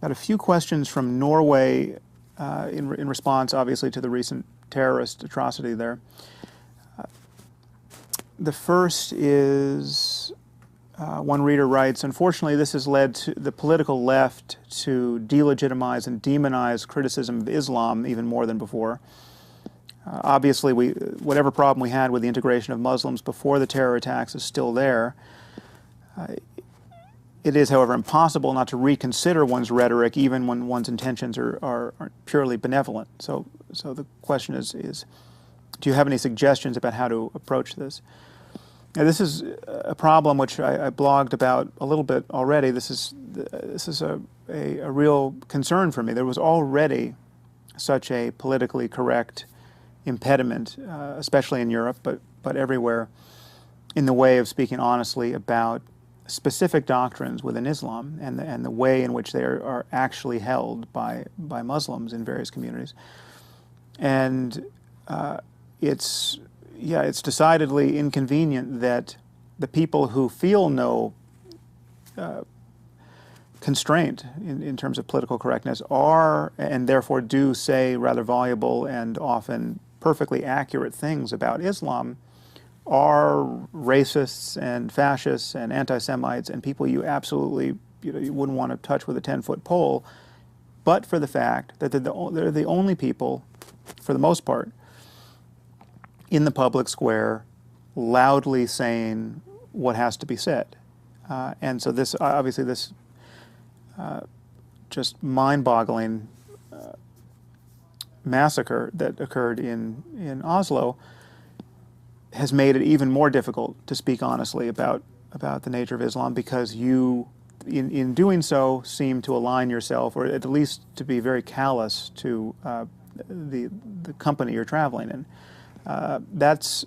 Got a few questions from Norway in response, obviously, to the recent terrorist atrocity there. The first is, one reader writes, unfortunately, this has led to the political left to delegitimize and demonize criticism of Islam even more than before. Obviously, whatever problem we had with the integration of Muslims before the terror attacks is still there. It is, however, impossible not to reconsider one's rhetoric even when one's intentions are purely benevolent. So the question is, do you have any suggestions about how to approach this? Now, this is a problem which I blogged about a little bit already. This is a real concern for me. There was already such a politically correct impediment, especially in Europe, but everywhere, in the way of speaking honestly about specific doctrines within Islam and the way in which they are actually held by Muslims in various communities. And it's decidedly inconvenient that the people who feel no constraint in terms of political correctness are, and therefore do say rather voluble and often perfectly accurate things about Islam, are racists and fascists and anti-Semites and people you absolutely you wouldn't want to touch with a 10-foot pole, but for the fact that they're the only people, for the most part, in the public square loudly saying what has to be said. And so this, obviously, this just mind-boggling massacre that occurred in Oslo has made it even more difficult to speak honestly about the nature of Islam, because you, in doing so, seem to align yourself, or at least to be very callous to the company you're traveling in. That's,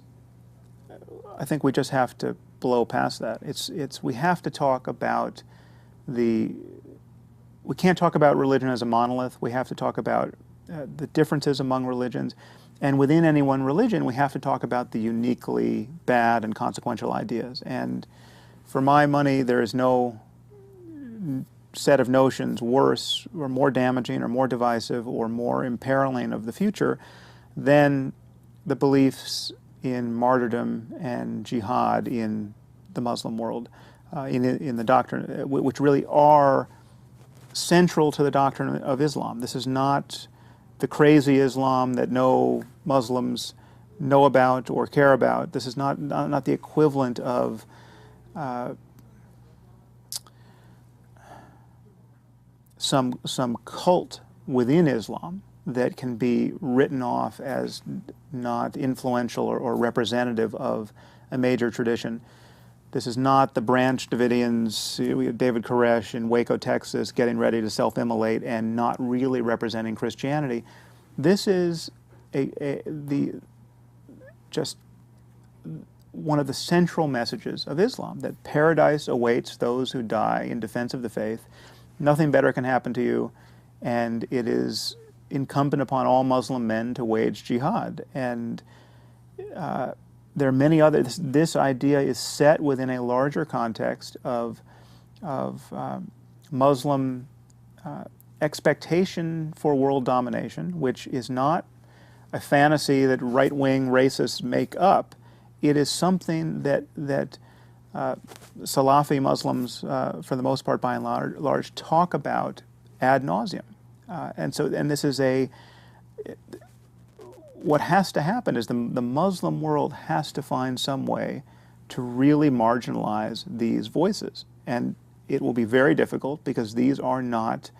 I think we just have to blow past that. We have to talk about we can't talk about religion as a monolith. We have to talk about the differences among religions. And within any one religion, we have to talk about the uniquely bad and consequential ideas. And for my money, there is no set of notions worse or more damaging or more divisive or more imperiling of the future than the beliefs in martyrdom and jihad in the Muslim world, in the doctrine, which really are central to the doctrine of Islam. This is not the crazy Islam that no Muslims know about or care about. This is not the equivalent of some cult within Islam that can be written off as not influential or representative of a major tradition. This is not the Branch Davidians, we have David Koresh in Waco, Texas, getting ready to self-immolate and not really representing Christianity. This is just one of the central messages of Islam, that paradise awaits those who die in defense of the faith. Nothing better can happen to you, and it is incumbent upon all Muslim men to wage jihad. And there are many others. This idea is set within a larger context of Muslim expectation for world domination, which is not a fantasy that right-wing racists make up. It is something that Salafi Muslims, for the most part, by and large, talk about ad nauseum. And this is what has to happen is the Muslim world has to find some way to really marginalize these voices. And it will be very difficult, because these are not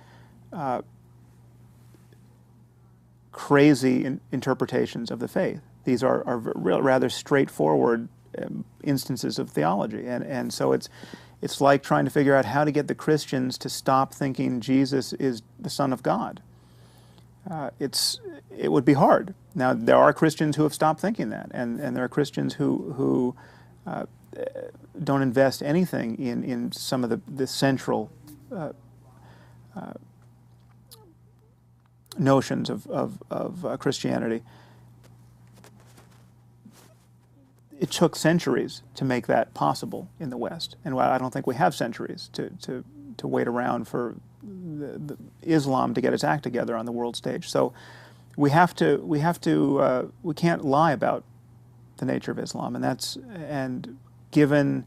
crazy interpretations of the faith. These are rather straightforward instances of theology. And so it's like trying to figure out how to get the Christians to stop thinking Jesus is the Son of God. It would be hard. Now, there are Christians who have stopped thinking that, and there are Christians who don't invest anything in some of the central notions of Christianity. It took centuries to make that possible in the West, and I don't think we have centuries to wait around for Islam to get its act together on the world stage. So we can't lie about the nature of Islam, and given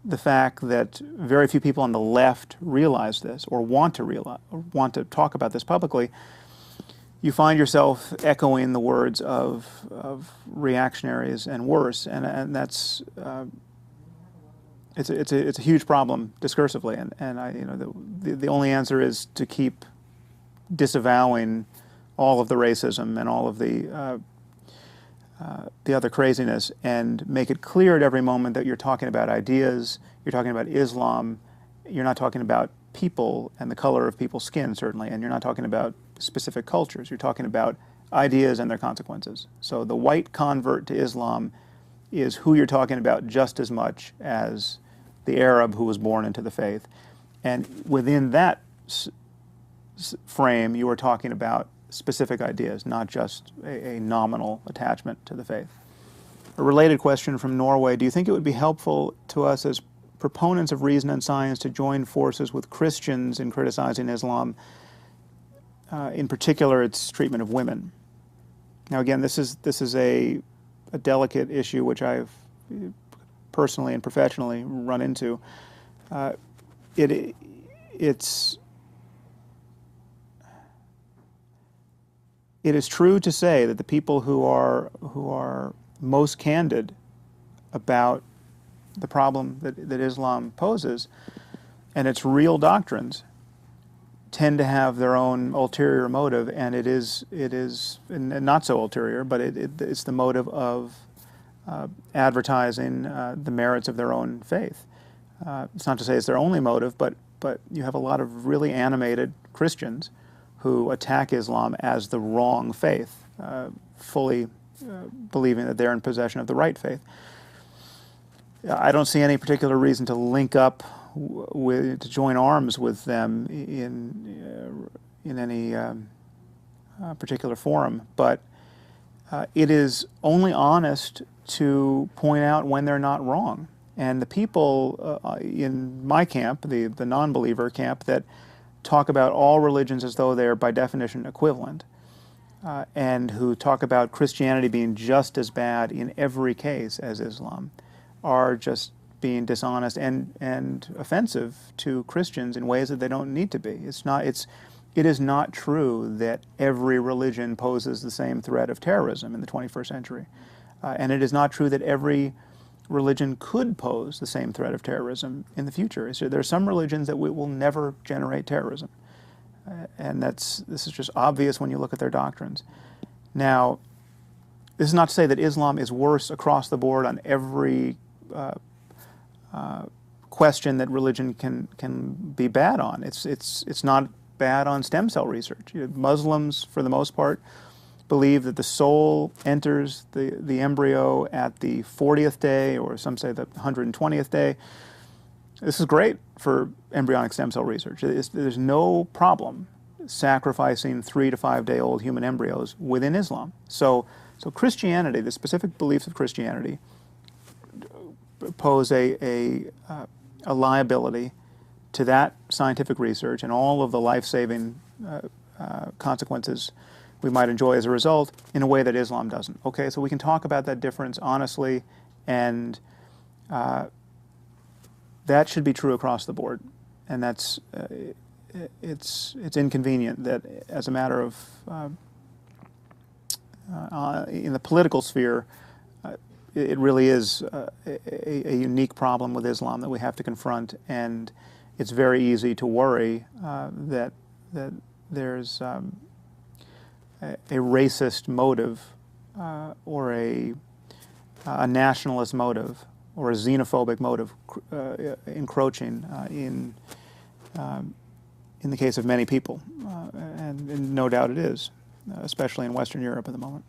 the fact that very few people on the left realize this or want to talk about this publicly, you find yourself echoing the words of reactionaries and worse, and that's it's a huge problem discursively, and the only answer is to keep disavowing all of the racism and all of the other craziness, and make it clear at every moment that you're talking about ideas, you're talking about Islam, you're not talking about people and the color of people's skin, certainly, and you're not talking about specific cultures, you're talking about ideas and their consequences. So the white convert to Islam is who you're talking about just as much as the Arab who was born into the faith. And within that frame, you are talking about specific ideas, not just a nominal attachment to the faith. A related question from Norway: do you think it would be helpful to us as proponents of reason and science to join forces with Christians in criticizing Islam, in particular its treatment of women? Now again, this is a delicate issue which I've personally and professionally run into. It is true to say that the people who are most candid about the problem that Islam poses and its real doctrines tend to have their own ulterior motive, and it is not so ulterior, but it's the motive of advertising the merits of their own faith. It's not to say it's their only motive, but you have a lot of really animated Christians who attack Islam as the wrong faith, fully believing that they're in possession of the right faith. I don't see any particular reason to link up to join arms with them in any particular forum, but it is only honest to point out when they're not wrong. And the people in my camp, the non-believer camp, that talk about all religions as though they're by definition equivalent, and who talk about Christianity being just as bad in every case as Islam, are just being dishonest and offensive to Christians in ways that they don't need to be. It is not true that every religion poses the same threat of terrorism in the 21st century. And it is not true that every religion could pose the same threat of terrorism in the future. There are some religions that will never generate terrorism. And this is just obvious when you look at their doctrines. Now, this is not to say that Islam is worse across the board on every question that religion can be bad on. It's not bad on stem cell research. Muslims, for the most part, believe that the soul enters the embryo at the 40th day, or some say the 120th day. This is great for embryonic stem cell research. There's no problem sacrificing 3 to 5 day old human embryos within Islam. So Christianity, the specific beliefs of Christianity, pose a liability to that scientific research and all of the life-saving consequences we might enjoy as a result, in a way that Islam doesn't. Okay, so we can talk about that difference honestly, and that should be true across the board. And that's it's inconvenient that, as a matter of in the political sphere, it really is a unique problem with Islam that we have to confront, and it's very easy to worry that there's a racist motive or a nationalist motive or a xenophobic motive encroaching in the case of many people, and no doubt it is, especially in Western Europe at the moment.